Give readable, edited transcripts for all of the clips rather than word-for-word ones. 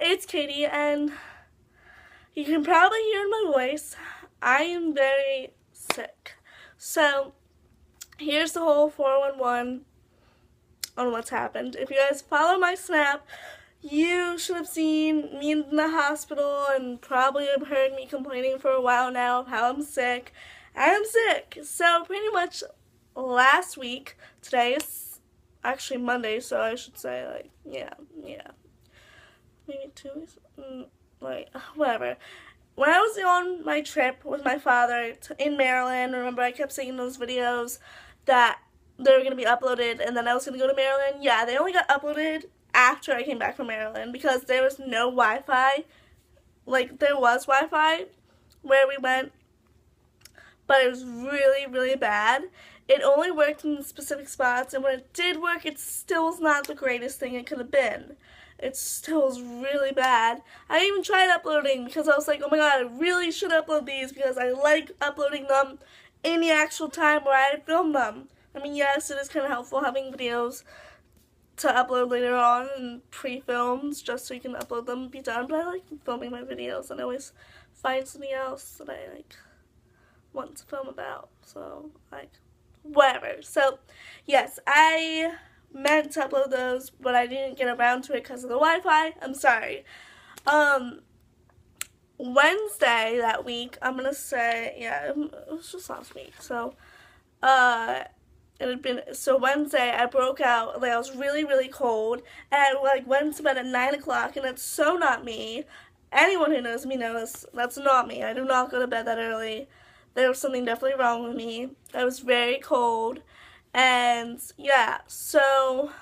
it's Katie, and you can probably hear in my voice, I am very sick. So, here's the whole 411 on what's happened. If you guys follow my Snap, you should have seen me in the hospital and probably have heard me complaining for a while now of how I'm sick. I am sick. So, pretty much last week, today is actually Monday, so I should say, like, yeah. Maybe 2 weeks? Whatever. When I was on my trip with my father in Maryland, remember I kept seeing those videos that they were going to be uploaded and then I was going to go to Maryland? Yeah, they only got uploaded after I came back from Maryland because there was no Wi-Fi. Like, there was Wi-Fi where we went, but it was really, really bad. It only worked in specific spots, and when it did work, it still was not the greatest thing it could have been. It still was really bad. I even tried uploading because I was like, oh my god, I really should upload these because I like uploading them in the actual time where I film them. I mean, yes, it is kind of helpful having videos to upload later on and pre-filmed just so you can upload them and be done, but I like filming my videos and I always find something else that I like want to film about, so like whatever. So yes, I meant to upload those, but I didn't get around to it because of the Wi-Fi. I'm sorry. Wednesday that week, I'm gonna say, yeah, it was just last week, so Wednesday I broke out, like I was really, really cold, and I like went to bed at 9 o'clock, and that's so not me. Anyone who knows me knows that's not me. I do not go to bed that early. There was something definitely wrong with me. I was very cold, and yeah, so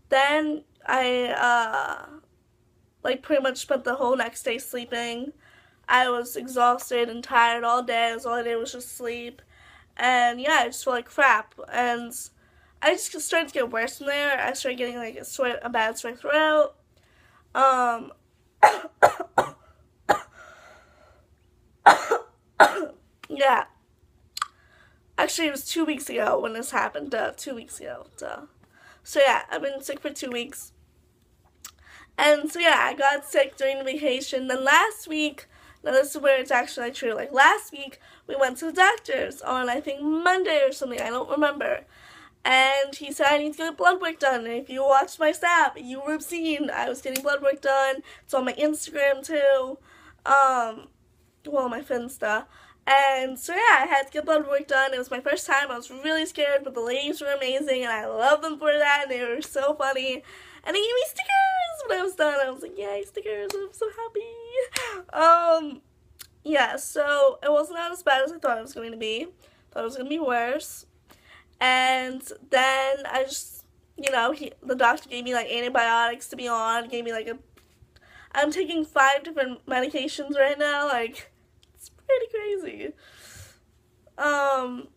then I like pretty much spent the whole next day sleeping. I was exhausted and tired all day. All I did was just sleep. And yeah, I just felt like crap. And I just started to get worse from there. I started getting like a bad sore throat. Yeah. Actually, it was 2 weeks ago when this happened. 2 weeks ago. So yeah, I've been sick for 2 weeks. And so yeah, I got sick during the vacation. Then last week, now this is where it's actually true. Like last week, we went to the doctor's on I think Monday or something. I don't remember. And he said I need to get blood work done. And if you watched my Snap, you would have seen I was getting blood work done. It's on my Instagram too. Well, my Finsta. And so yeah, I had to get blood work done. It was my first time. I was really scared, but the ladies were amazing, and I love them for that. And they were so funny. And they gave me stickers when I was done. I was like, yay, stickers, I'm so happy. Yeah, so it wasn't as bad as I thought it was going to be. I thought it was going to be worse. And then I just, the doctor gave me like antibiotics to be on, gave me like I'm taking 5 different medications right now, like, it's pretty crazy. And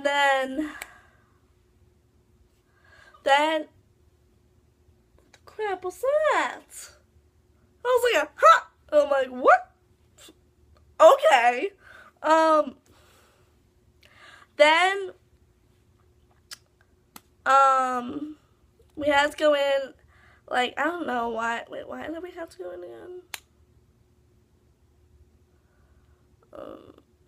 then what the crap was that? I was like, huh? I'm like, what? Okay. Then, we had to go in, like, I don't know why, why did we have to go in again?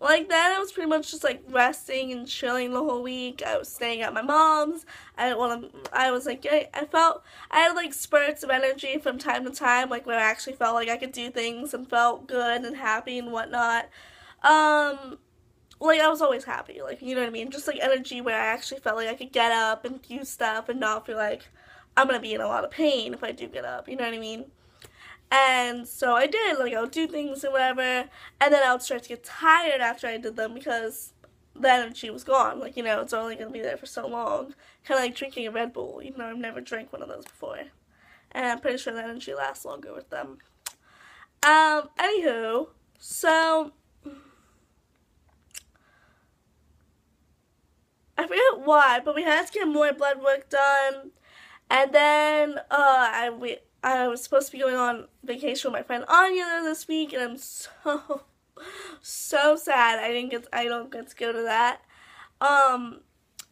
Like, then I was pretty much just, like, resting and chilling the whole week. I was staying at my mom's. I was, like, I had, like, spurts of energy from time to time, like, where I actually felt like I could do things and felt good and happy and whatnot. Like, I was always happy, like, you know what I mean? Just, like, energy where I actually felt like I could get up and do stuff and not feel like I'm gonna be in a lot of pain if I do get up, you know what I mean? And so I did, like, I would do things and whatever, and then I would start to get tired after I did them because the energy was gone. Like, it's only going to be there for so long. Kind of like drinking a Red Bull, even though I've never drank one of those before. And I'm pretty sure the energy lasts longer with them. Anywho, so I forget why, but we had to get more blood work done. And then I was supposed to be going on vacation with my friend Anya this week, and I'm so sad I don't get to go to that.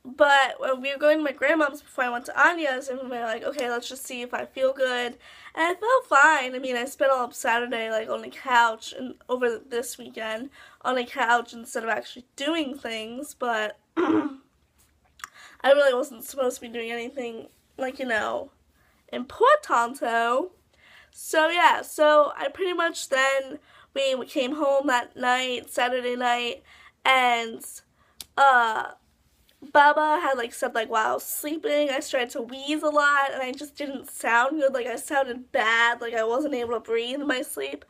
But when we were going to my grandma's before I went to Anya's, and we were like, okay, let's just see if I feel good. And I felt fine. I mean, I spent all of Saturday, like, on the couch, and over this weekend, on the couch instead of actually doing things, but I really wasn't supposed to be doing anything, like, importanto. So, yeah, so I pretty much then, we came home that night, Saturday night, and, Baba had, like, said, like, while I was sleeping, I started to wheeze a lot, and I just didn't sound good. Like, I sounded bad. Like, I wasn't able to breathe in my sleep.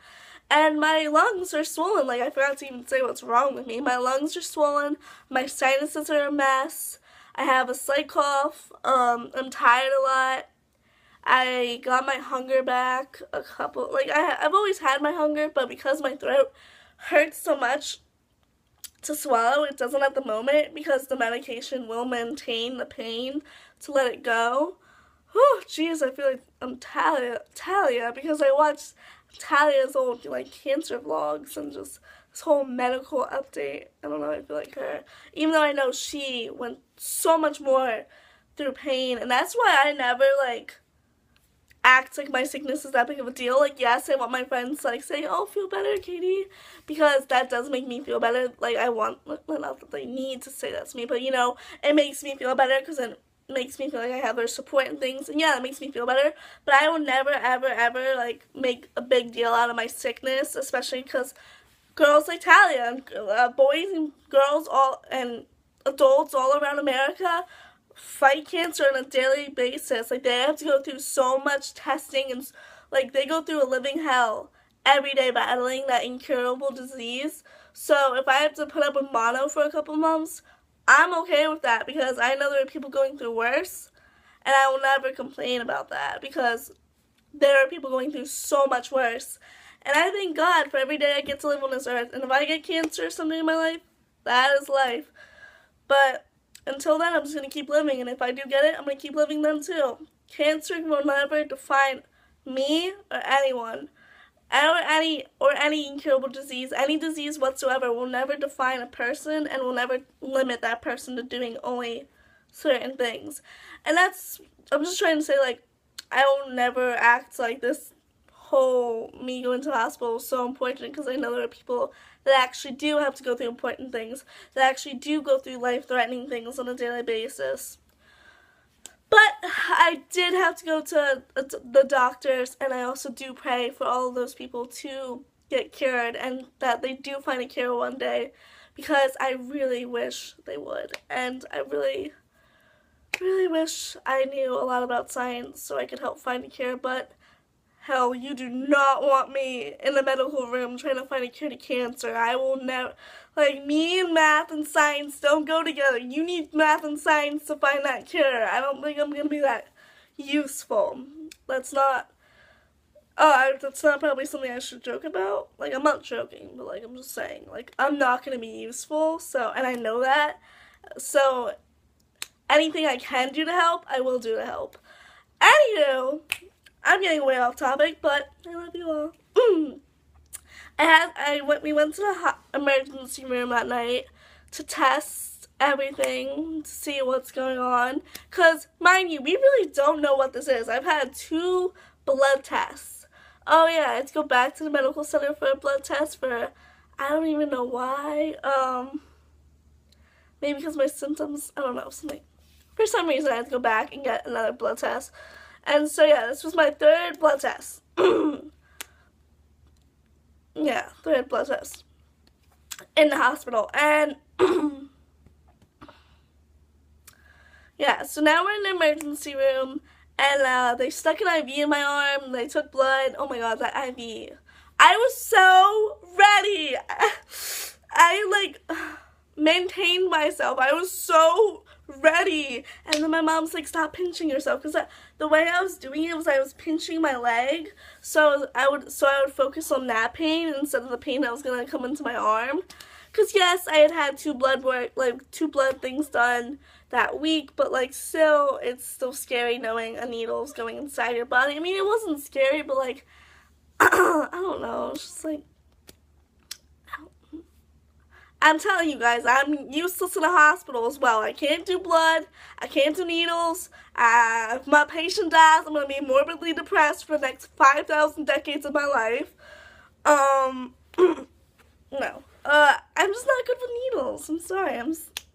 And my lungs are swollen. Like, I forgot to even say what's wrong with me. My lungs are swollen. My sinuses are a mess. I have a slight cough. I'm tired a lot. I got my hunger back a couple, like, I've always had my hunger, but because my throat hurts so much to swallow, it doesn't at the moment, because the medication will maintain the pain to let it go. Oh, jeez, I feel like I'm Talia, because I watched Talia's old, like, cancer vlogs, and just this whole medical update. I don't know, I feel like her. Even though I know she went so much more through pain, and that's why I never, like, act like my sickness is that big of a deal. Like, yes, I want my friends to, like, say, oh, feel better, Katie, because that does make me feel better. Like, I want, not that they need to say that to me, but, it makes me feel better, because it makes me feel like I have their support and things, and yeah, it makes me feel better, but I will never, ever, ever, like, make a big deal out of my sickness, especially because girls like Talia, and boys and girls all, and adults all around America fight cancer on a daily basis. Like, they have to go through so much testing, and, like, they go through a living hell every day battling that incurable disease. So if I have to put up with mono for a couple months, I'm okay with that, because I know there are people going through worse, and I will never complain about that, because there are people going through so much worse. And I thank God for every day I get to live on this earth. And if I get cancer or something in my life, that is life. But until then, I'm just going to keep living, and if I do get it, I'm going to keep living then too. Cancer will never define me or anyone, or any incurable disease. Any disease whatsoever will never define a person, and will never limit that person to doing only certain things. And I'm just trying to say, like, I will never act like this whole me going to the hospital is so important, because I know there are people that actually do have to go through important things, that actually do go through life-threatening things on a daily basis. But I did have to go to the doctors, and I also do pray for all of those people to get cured, and that they do find a cure one day, because I really wish they would, and I really, really wish I knew a lot about science so I could help find a cure. But hell, you do not want me in the medical room trying to find a cure to cancer. I will never, like, me and math and science don't go together. You need math and science to find that cure. I don't think I'm going to be that useful. That's not probably something I should joke about. Like, I'm not joking, but, like, I'm just saying, like, I'm not going to be useful, so, and I know that. So, anything I can do to help, I will do to help. Anywho, I'm getting way off topic, but I love you all. We went to the emergency room that night to test everything, to see what's going on. Because, mind you, we really don't know what this is. I've had 2 blood tests. Oh yeah, I had to go back to the medical center for a blood test for, I don't even know why. Maybe because my symptoms, I don't know, something. For some reason, I had to go back and get another blood test. And so, yeah, this was my 3rd blood test. Yeah, 3rd blood test in the hospital. And, yeah, so now we're in the emergency room, and they stuck an IV in my arm, they took blood. Oh my god, that IV. I was so ready. I, like, maintained myself. I was so ready. And then my mom's like, stop pinching yourself, because the way I was doing it was I was pinching my leg, so I would focus on that pain instead of the pain that was gonna come into my arm. Because yes, I had 2 blood things done that week, but, like, still, it's still scary knowing a needle's going inside your body. I mean, it wasn't scary, but, like, I don't know, it's just like, I I'm telling you guys, I'm useless in a hospital as well. I can't do blood. I can't do needles. If my patient dies, I'm going to be morbidly depressed for the next 5,000 decades of my life. No. I'm just not good with needles. I'm sorry. I'm just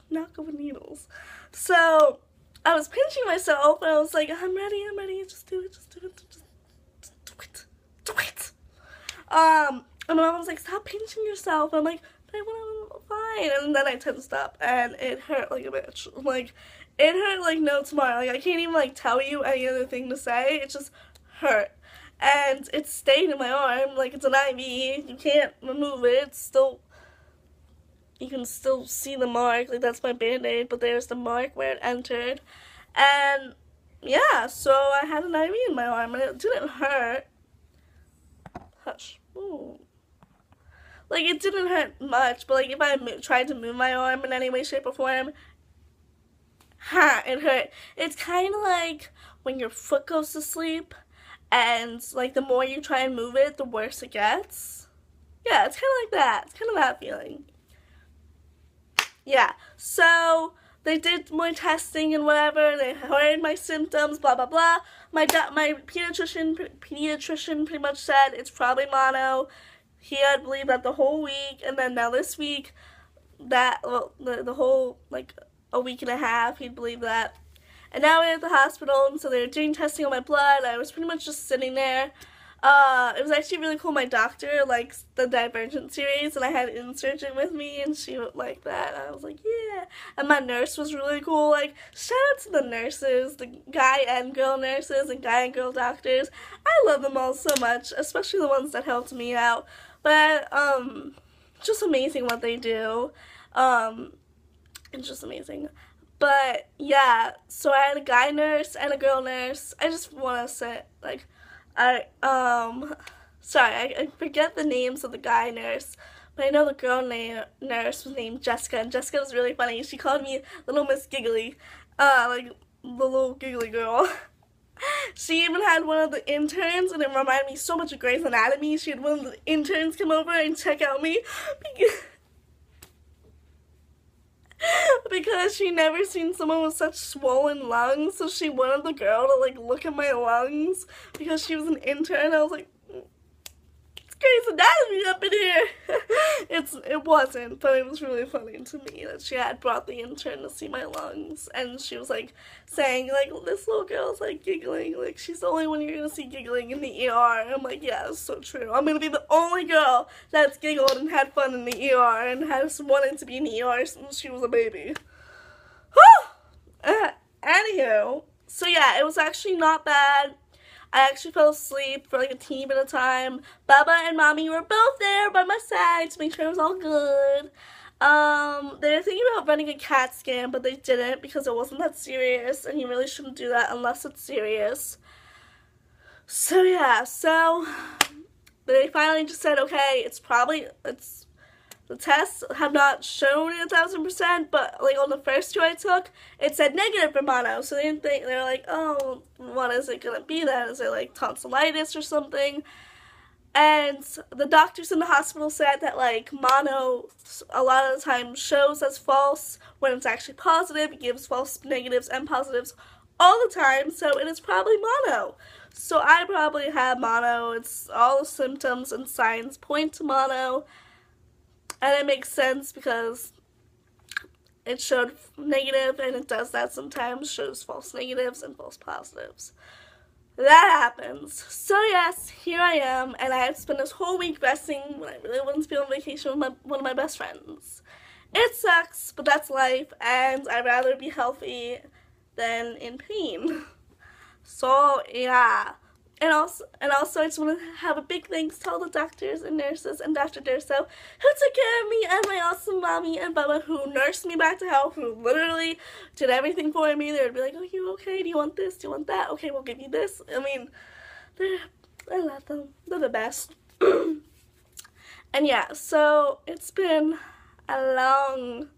not good with needles. So, I was pinching myself, and I was like, I'm ready. Just do it. Just do it. Just do it. Do it. And my mom was like, stop pinching yourself. And I'm like, but I want to fine. And then I tensed up, and it hurt like a bitch. Like, it hurt like no tomorrow. Like, I can't even, like, tell you any other thing to say. It just hurt. And it stayed in my arm. Like, it's an IV. You can't remove it. It's still, you can still see the mark. Like, that's my Band-Aid, but there's the mark where it entered. And, yeah, so I had an IV in my arm, and it didn't hurt. Hush. Ooh. Like, it didn't hurt much, but, like, if I tried to move my arm in any way, shape, or form, it hurt. It's kind of like when your foot goes to sleep, and, like, the more you try and move it, the worse it gets. Yeah, it's kind of like that. It's kind of that feeling. Yeah, so they did more testing and whatever. They heard my symptoms, blah, blah, blah. My pediatrician pretty much said it's probably mono. He had believed that the whole week, and then now this week, that, well, the whole, like, a week and a half, he'd believed that. And now we're at the hospital, and so they were doing testing on my blood. I was pretty much just sitting there. It was actually really cool. My doctor likes the Divergent series, and I had an surgeon with me, and she would like that. I was like, yeah. And my nurse was really cool. Like, shout out to the nurses, the guy and girl nurses, and guy and girl doctors. I love them all so much, especially the ones that helped me out. But, just amazing what they do. It's just amazing. But, yeah, so I had a guy nurse and a girl nurse. I just want to say, like, sorry, I forget the names of the guy nurse, but I know the girl nurse was named Jessica, and Jessica was really funny. She called me Little Miss Giggly, like, the little giggly girl. She even had one of the interns, and it reminded me so much of Grey's Anatomy. She had one of the interns come over and check out me, because she never seen someone with such swollen lungs, so she wanted the girl to, like, look at my lungs, because she was an intern. I was like, it's Grey's Anatomy up in here. It wasn't, but it was really funny to me that she had brought the intern to see my lungs, and she was, like, saying, like, this little girl's, like, giggling, like, she's the only one you're gonna see giggling in the ER, and I'm like, yeah, that's so true. I'm gonna be the only girl that's giggled and had fun in the ER, and has wanted to be in the ER since she was a baby. Anywho, so yeah, it was actually not bad. I actually fell asleep for like a teeny bit of time. Baba and Mommy were both there by my side to make sure it was all good. They were thinking about running a CAT scan, but they didn't because it wasn't that serious, and you really shouldn't do that unless it's serious. So yeah, so they finally just said, okay, the tests have not shown it 1,000%, but like on the first two I took, it said negative for mono. So they were like, oh, what is it gonna be then? Is it like tonsillitis or something? And the doctors in the hospital said that like mono a lot of the time shows as false when it's actually positive. It gives false negatives and positives all the time, so it is probably mono. So I probably have mono. It's all the symptoms and signs point to mono. And it makes sense because it showed negative, and it does that sometimes, shows false negatives and false positives. That happens. So yes, here I am, and I had to spend this whole week resting when I really wanted to be on vacation with one of my best friends. It sucks, but that's life, and I'd rather be healthy than in pain. So yeah. And also, I just want to have a big thanks to all the doctors and nurses and Dr. Durso who took care of me, and my awesome Mommy and Baba who nursed me back to health, who literally did everything for me. They would be like, oh, you okay? Do you want this? Do you want that? Okay, we'll give you this. I mean, I love them. They're the best. And yeah, so it's been a long,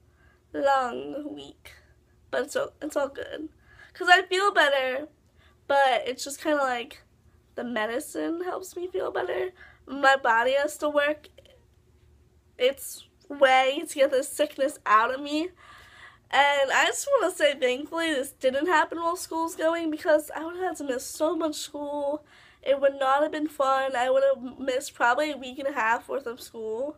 long week. But it's all good. Because I feel better, but it's just kind of like the medicine helps me feel better. My body has to work its way to get this sickness out of me. And I just want to say, thankfully, this didn't happen while school's going, because I would have had to miss so much school. It would not have been fun. I would have missed probably a week and a half worth of school.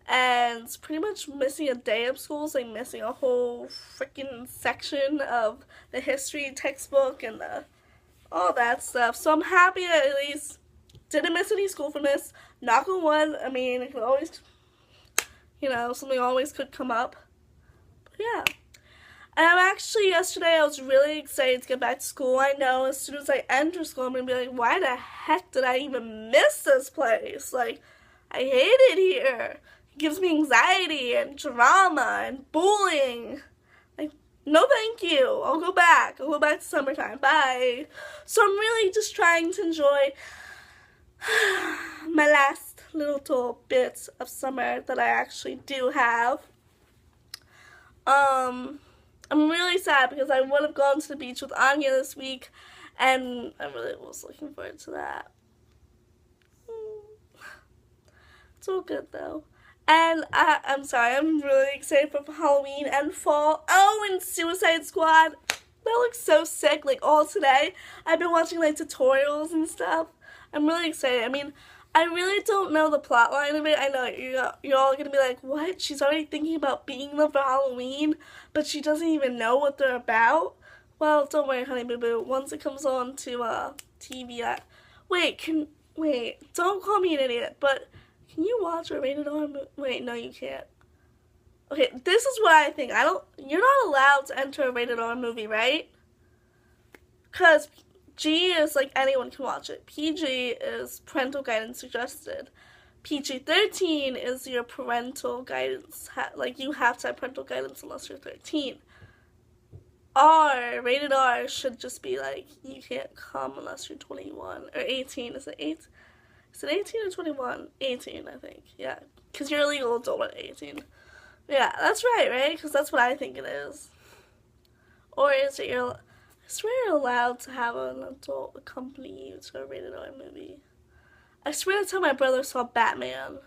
And pretty much missing a day of school is like missing a whole freaking section of the history textbook and all that stuff. So I'm happy I at least didn't miss any school from this. Knock on wood. I mean, it could always, something always could come up. But yeah. And I'm actually, yesterday, I was really excited to get back to school. I know as soon as I enter school, I'm going to be like, why the heck did I even miss this place? Like, I hate it here. It gives me anxiety and drama and bullying. Like, no thank you. I'll go back. I'll go back to summertime. Bye. So I'm really just trying to enjoy my last little bits of summer that I actually do have. I'm really sad because I would have gone to the beach with Anya this week, and I really was looking forward to that. It's all good though. And I'm sorry, I'm really excited for Halloween and fall. Oh, and Suicide Squad. That looks so sick, like all today. I've been watching like tutorials and stuff. I'm really excited. I mean, I really don't know the plot line of it. I know you're all going to be like, what? She's already thinking about beating them for Halloween, but she doesn't even know what they're about? Well, don't worry, honey boo boo. Once it comes on to TV, wait, don't call me an idiot, but can you watch a rated R movie? Wait, no, you can't. Okay, this is what I think. You're not allowed to enter a rated R movie, right? Because G is like anyone can watch it. PG is parental guidance suggested. PG-13 is your parental guidance. Like, you have to have parental guidance unless you're 13. Rated R should just be like, you can't come unless you're 21 or 18. Is it 8? Is it 18 or 21? 18, I think. Yeah, because you're a legal adult at 18. Yeah, that's right? Because that's what I think it is. Or is it I swear you're allowed to have an adult accompany you to a rated R movie. I swear that's how my brother saw Batman.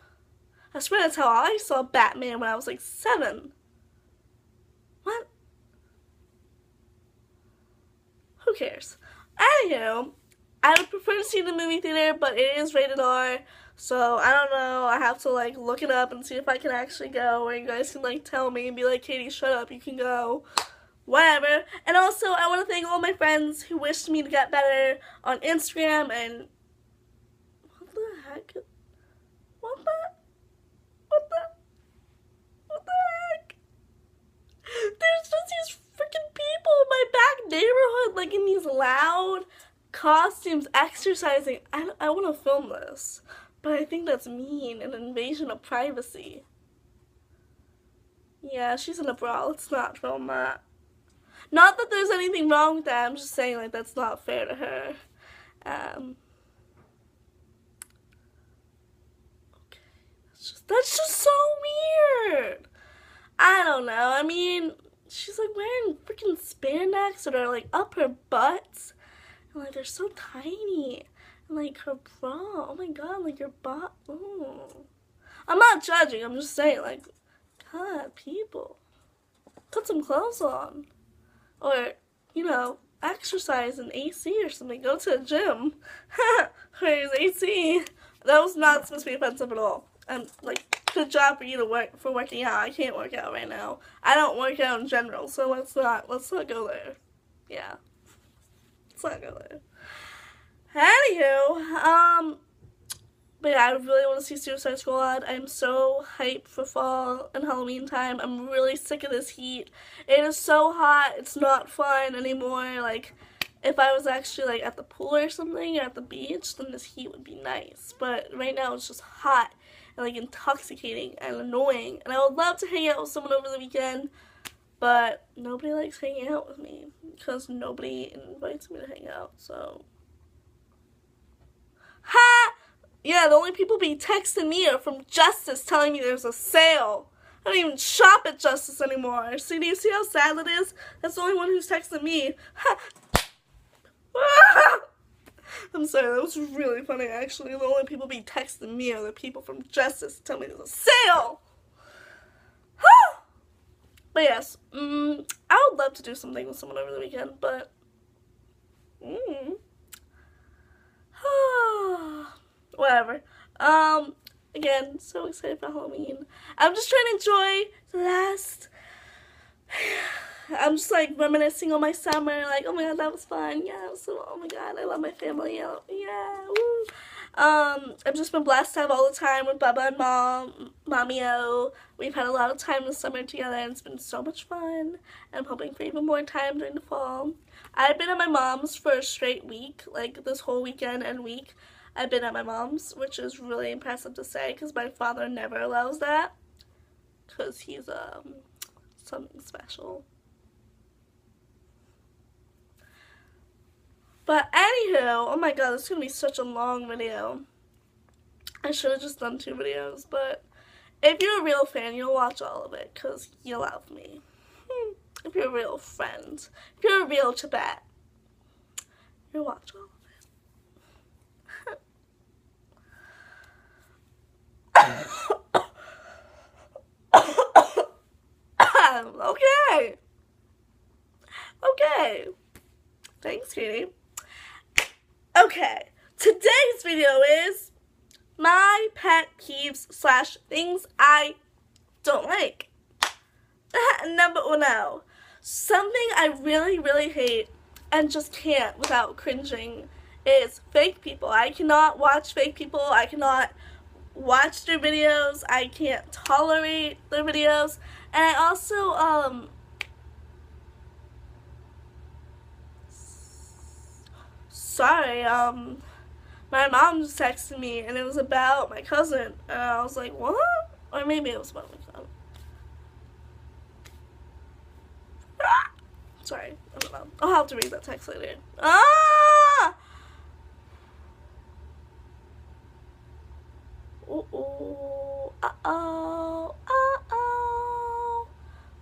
I swear that's how I saw Batman when I was like 7. What? Who cares? Anywho, I would prefer to see the movie theater, but it is rated R, so I don't know. I have to like look it up and see if I can actually go, or you guys can like tell me and be like, Katie, shut up, you can go. Whatever. And also, I want to thank all my friends who wished me to get better on Instagram, and what the heck? What the heck? There's just these freaking people in my back neighborhood, like in these loud costumes, exercising. I want to film this, but I think that's mean, an invasion of privacy. Yeah, she's in a bra. Let's not film that. Not that there's anything wrong with that, I'm just saying, like, that's not fair to her. Okay, that's just so weird. I don't know, I mean, she's, like, wearing freaking spandex that are, like, up her butts, and, like, they're so tiny, and, like, her bra, oh my god, like, your butt, ooh. I'm not judging, I'm just saying, like, god, people, put some clothes on. Or, exercise in AC or something. Go to a gym. Where's AC? That was not supposed to be offensive at all. Like, good job for you for working out. I can't work out right now. I don't work out in general, so let's not go there. Yeah. Let's not go there. Anywho, but yeah, I really want to see Suicide Squad. I'm so hyped for fall and Halloween time. I'm really sick of this heat. It is so hot. It's not fun anymore. Like, if I was actually, like, at the pool or something, or at the beach, then this heat would be nice. But right now, it's just hot and, like, intoxicating and annoying. And I would love to hang out with someone over the weekend, but nobody likes hanging out with me because nobody invites me to hang out, so. Ha! Yeah, the only people be texting me are from Justice telling me there's a sale. I don't even shop at Justice anymore. See, do you see how sad that is? That's the only one who's texting me. I'm sorry, that was really funny, actually. The only people be texting me are the people from Justice telling me there's a sale. But yes, I would love to do something with someone over the weekend, but whatever. Again, so excited for Halloween. I'm just trying to enjoy the last. I'm just like reminiscing on my summer, like, oh my god, that was fun. Yeah, so oh my god, I love my family. Yeah, woo. I've just been blessed to have all the time with Bubba and Mommy-O. We've had a lot of time this summer together, and it's been so much fun. And I'm hoping for even more time during the fall. I've been at my mom's for a straight week, like this whole weekend and week. I've been at my mom's, which is really impressive to say, because my father never allows that, because he's something special. But anywho, oh my god, this is going to be such a long video. I should have just done 2 videos, but if you're a real fan, you'll watch all of it, because you love me. If you're a real friend, if you're a real Tibet, you'll watch all of it. Okay. Thanks, Katie. Okay, today's video is my pet peeves / things I don't like. Number 1, something I really, really hate and just can't without cringing is fake people. I cannot watch fake people. I cannot watch their videos. I can't tolerate their videos. And I also, sorry, my mom just texted me and it was about my cousin. And I was like, what? Or maybe it was about my cousin. Sorry, I don't know. I'll have to read that text later.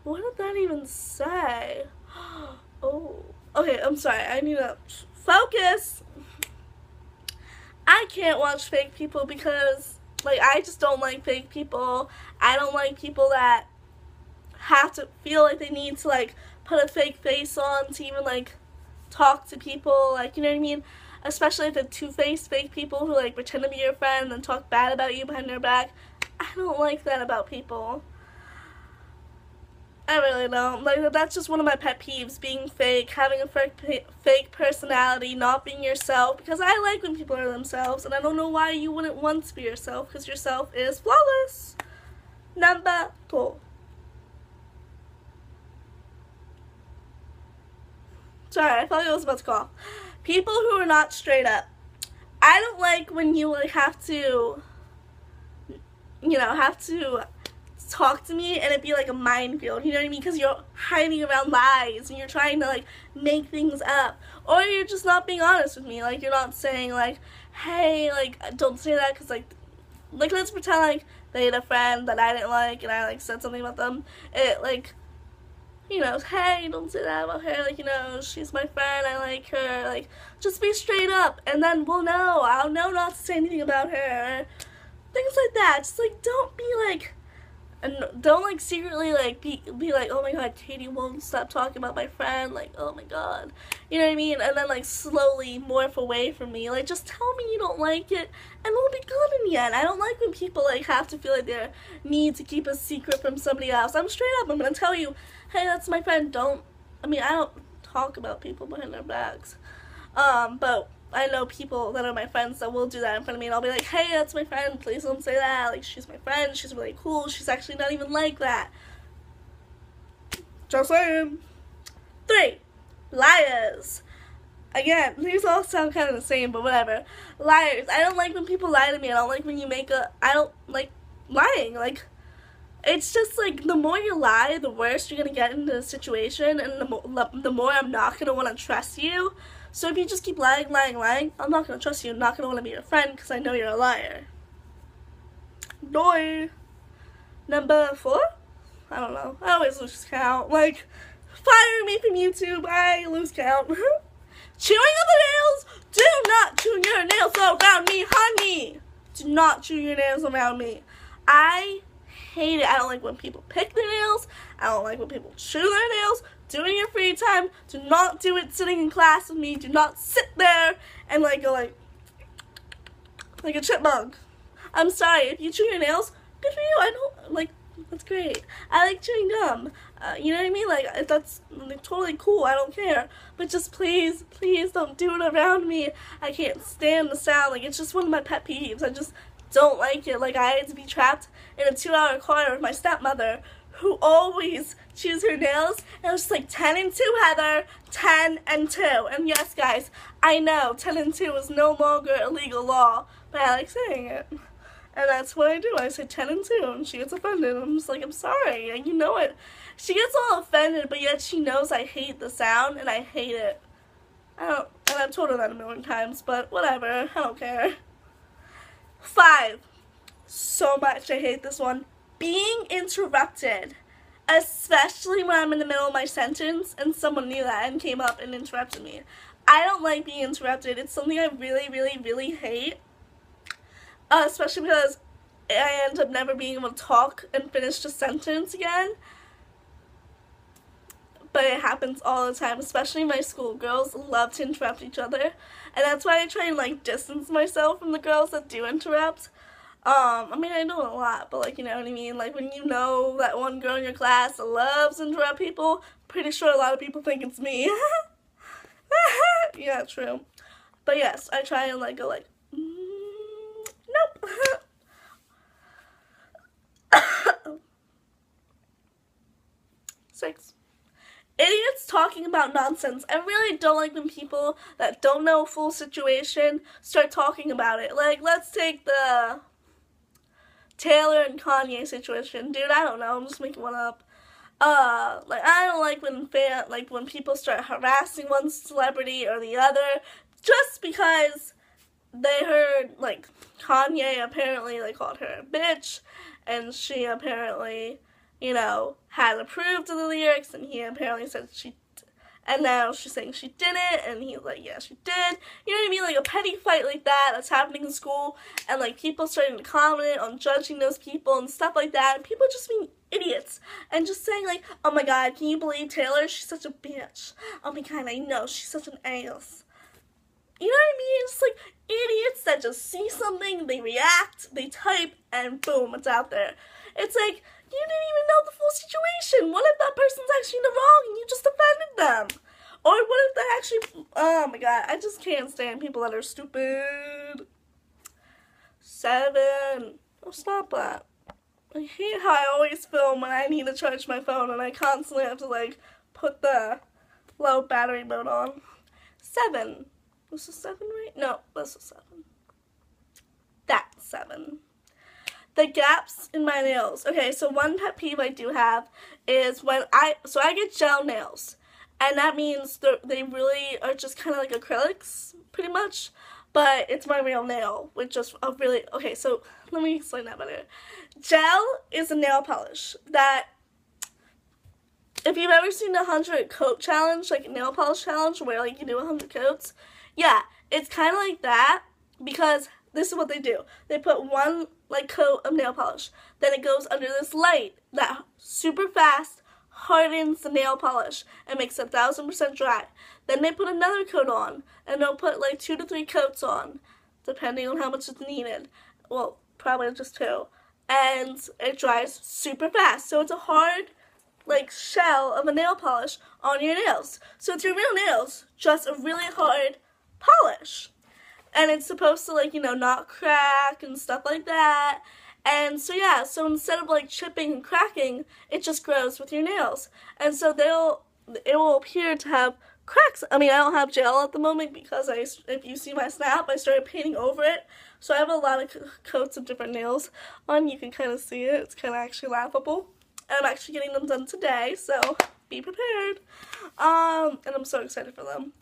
What did that even say? Oh, okay, I'm sorry. I need to focus. I can't watch fake people because, like, I just don't like fake people. I don't like people that have to feel like they need to, like, put a fake face on to even, like, talk to people. Like, you know what I mean? Especially the two-faced fake people who, like, pretend to be your friend and talk bad about you behind your back. I don't like that about people. I really don't. Like, that's just one of my pet peeves, being fake, having a fake personality, not being yourself, because I like when people are themselves, and I don't know why you wouldn't want to be yourself, because yourself is flawless. Number 2. Sorry, I felt like I was about to cough. People who are not straight up. I don't like when you, like, have to talk to me and it be like a minefield, you know what I mean? Because you're hiding around lies and you're trying to, like, make things up, or you're just not being honest with me. Like, you're not saying, like, hey, like, don't say that, because, like, let's pretend, like, they had a friend that I didn't like and I, like, said something about them. It, like, you know, hey, don't say that about her, like, you know, she's my friend, I like her, like, just be straight up, and then we'll know, I'll know not to say anything about her, things like that. Just, like, don't be, like, and don't, like, secretly, like, be like, oh my god, Katie won't stop talking about my friend, like, oh my god, you know what I mean? And then, like, slowly morph away from me. Like, just tell me you don't like it, and we'll be good in the end. I don't like when people, like, have to feel like they need to keep a secret from somebody else. I'm straight up, I'm gonna tell you, hey, that's my friend. I don't talk about people behind their backs, but I know people that are my friends that will do that in front of me, and I'll be like, hey, that's my friend, please don't say that, like, she's my friend, she's really cool, she's actually not even like that. Just saying. 3, liars. Again, these all sound kind of the same, but whatever. Liars. I don't like when people lie to me. I don't like when you I don't like lying. Like, it's just, like, the more you lie, the worse you're gonna get into the situation, and the more I'm not gonna want to trust you. So if you just keep lying, I'm not gonna trust you. I'm not gonna want to be your friend because I know you're a liar. Doy. Number 4? I don't know. I always lose count. Like, fire me from YouTube. I lose count. Chewing of the nails. Do not chew your nails around me, honey. Do not chew your nails around me. I hate it. I don't like when people pick their nails. I don't like when people chew their nails. Do it in your free time. Do not do it sitting in class with me. Do not sit there and like go like a chipmunk. I'm sorry, if you chew your nails, good for you. I don't like, that's great. I like chewing gum. You know what I mean? Like, that's like, totally cool. I don't care. But just please, please don't do it around me. I can't stand the sound. Like, it's just one of my pet peeves. I just don't like it. Like, I had to be trapped in a 2-hour car with my stepmother, who always chews her nails. And it was just like 10 and 2, Heather. 10 and 2. And yes, guys, I know 10 and 2 is no longer a legal law, but I like saying it. And that's what I do. I say 10 and 2, and she gets offended. I'm just like, I'm sorry. You know it. She gets all offended, but yet she knows I hate the sound, and I hate it. And I've told her that a million times, but whatever. I don't care. 5. So much. I hate this one. Being interrupted. Especially when I'm in the middle of my sentence, and someone knew that and came up and interrupted me. I don't like being interrupted. It's something I really, really, really hate. Especially because I end up never being able to talk and finish the sentence again. But it happens all the time, especially in my school. Girls love to interrupt each other. And that's why I try and, like, distance myself from the girls that do interrupt. I mean, I know a lot, but, like, you know what I mean? Like, when you know that one girl in your class that loves to interrupt people, pretty sure a lot of people think it's me. Yeah, true. But, yes, I try and, like, go, like, nope. 6. Idiots talking about nonsense. I really don't like when people that don't know a full situation start talking about it. Like, let's take the Taylor and Kanye situation. Dude, I don't know. I'm just making one up. Like, I don't like when people start harassing one celebrity or the other just because they heard, like, Kanye apparently, like, called her a bitch, and she apparently, you know, had approved of the lyrics, and he apparently said and now she's saying she didn't, and he's like, yeah, she did. You know what I mean? Like, a petty fight like that that's happening in school, and, like, people starting to comment on judging those people and stuff like that, and people just being idiots, and just saying, like, oh my god, can you believe Taylor? She's such a bitch. Oh my god, I know, she's such an ass. You know what I mean? It's like idiots that just see something, they react, they type, and boom, it's out there. It's like, you didn't even know the full situation. What if that person's actually in the wrong and you just offended them? Or what if they actually, oh my god, I just can't stand people that are stupid. 7. Oh, stop that. I hate how I always film when I need to charge my phone and I constantly have to, like, put the low battery mode on. 7. Was this 7 right? No, this is 7. That's 7. The gaps in my nails. Okay, so one pet peeve I do have is when I get gel nails. And that means they really are just kind of like acrylics, pretty much. But it's my real nail, which is a really, okay, so let me explain that better. Gel is a nail polish that, if you've ever seen the 100 coat challenge, like a nail polish challenge where, like, you do 100 coats, yeah, it's kind of like that, because this is what they do. They put one, like, coat of nail polish. Then it goes under this light that super fast hardens the nail polish and makes it 1000% dry. Then they put another coat on, and they'll put, like, 2 to 3 coats on, depending on how much is needed. Well, probably just 2. And it dries super fast. So it's a hard, like, shell of a nail polish on your nails. So it's your real nails, just a really hard polish. And it's supposed to, like, you know, not crack and stuff like that. And so, yeah, so instead of, like, chipping and cracking, it just grows with your nails. And so it will appear to have cracks. I mean, I don't have gel at the moment because if you see my snap, I started painting over it. So I have a lot of coats of different nails on. You can kind of see it. It's kind of actually laughable. And I'm actually getting them done today, so be prepared. And I'm so excited for them.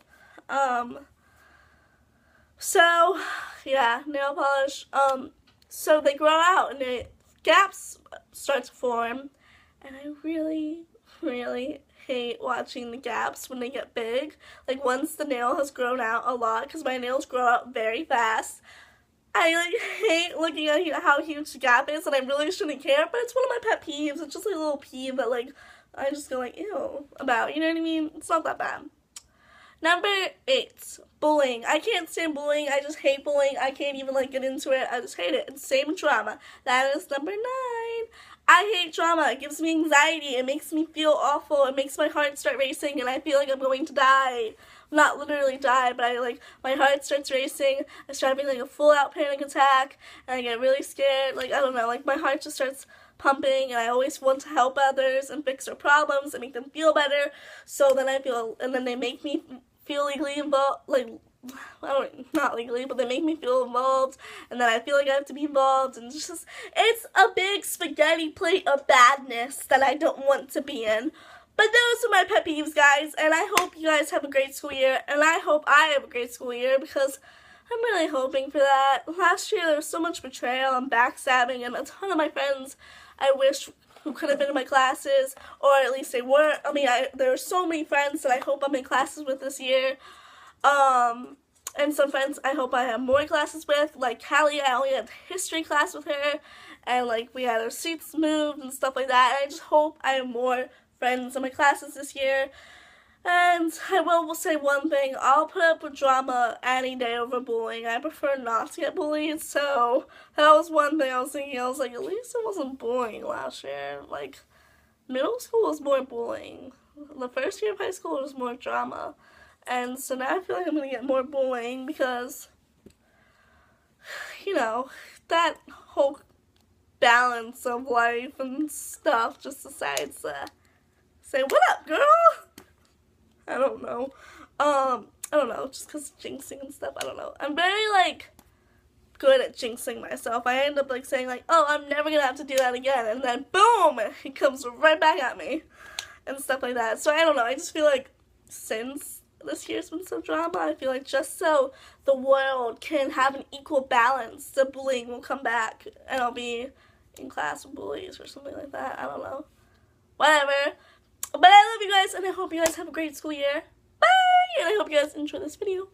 So, yeah, nail polish. So they grow out and gaps start to form. And I really, really hate watching the gaps when they get big. Like, once the nail has grown out a lot, because my nails grow out very fast, I like hate looking at how huge the gap is, and I really shouldn't care, but it's one of my pet peeves. It's just like a little peeve that like I just go like ew about, you know what I mean? It's not that bad. Number 8, bullying. I can't stand bullying. I just hate bullying. I can't even like get into it. I just hate it. It's same with drama. That is number 9. I hate drama. It gives me anxiety. It makes me feel awful. It makes my heart start racing, and I feel like I'm going to die. Not literally die, but I like my heart starts racing. I start having like a full-out panic attack, and I get really scared. Like I don't know. Like my heart just starts pumping, and I always want to help others and fix their problems and make them feel better. So then and then they make me feel legally involved, like, not legally, but they make me feel involved, and then I feel like I have to be involved, and it's a big spaghetti plate of badness that I don't want to be in. But those are my pet peeves, guys, and I hope you guys have a great school year, and I hope I have a great school year, because I'm really hoping for that. Last year there was so much betrayal and backstabbing, and a ton of my friends I wish who could have been in my classes, or at least they weren't. I mean, there are so many friends that I hope I'm in classes with this year, and some friends I hope I have more classes with, like Callie. I only had history class with her, and like we had our seats moved and stuff like that, and I just hope I have more friends in my classes this year. And I will say one thing, I'll put up with drama any day over bullying. I prefer not to get bullied, so that was one thing I was thinking. I was like, at least it wasn't bullying last year. Like, middle school was more bullying. The first year of high school was more drama. And so now I feel like I'm going to get more bullying because, you know, that whole balance of life and stuff just decides to say, what up, girl? I don't know. I don't know, just because jinxing and stuff, I don't know. I'm very, like, good at jinxing myself. I end up, like, saying, like, oh, I'm never gonna have to do that again, and then, boom, it comes right back at me, and stuff like that. So, I don't know, I just feel like, since this year's been so drama, I feel like just so the world can have an equal balance, the bullying will come back, and I'll be in class with bullies or something like that. I don't know. Whatever. But I love you guys, and I hope you guys have a great school year. Bye! And I hope you guys enjoy this video.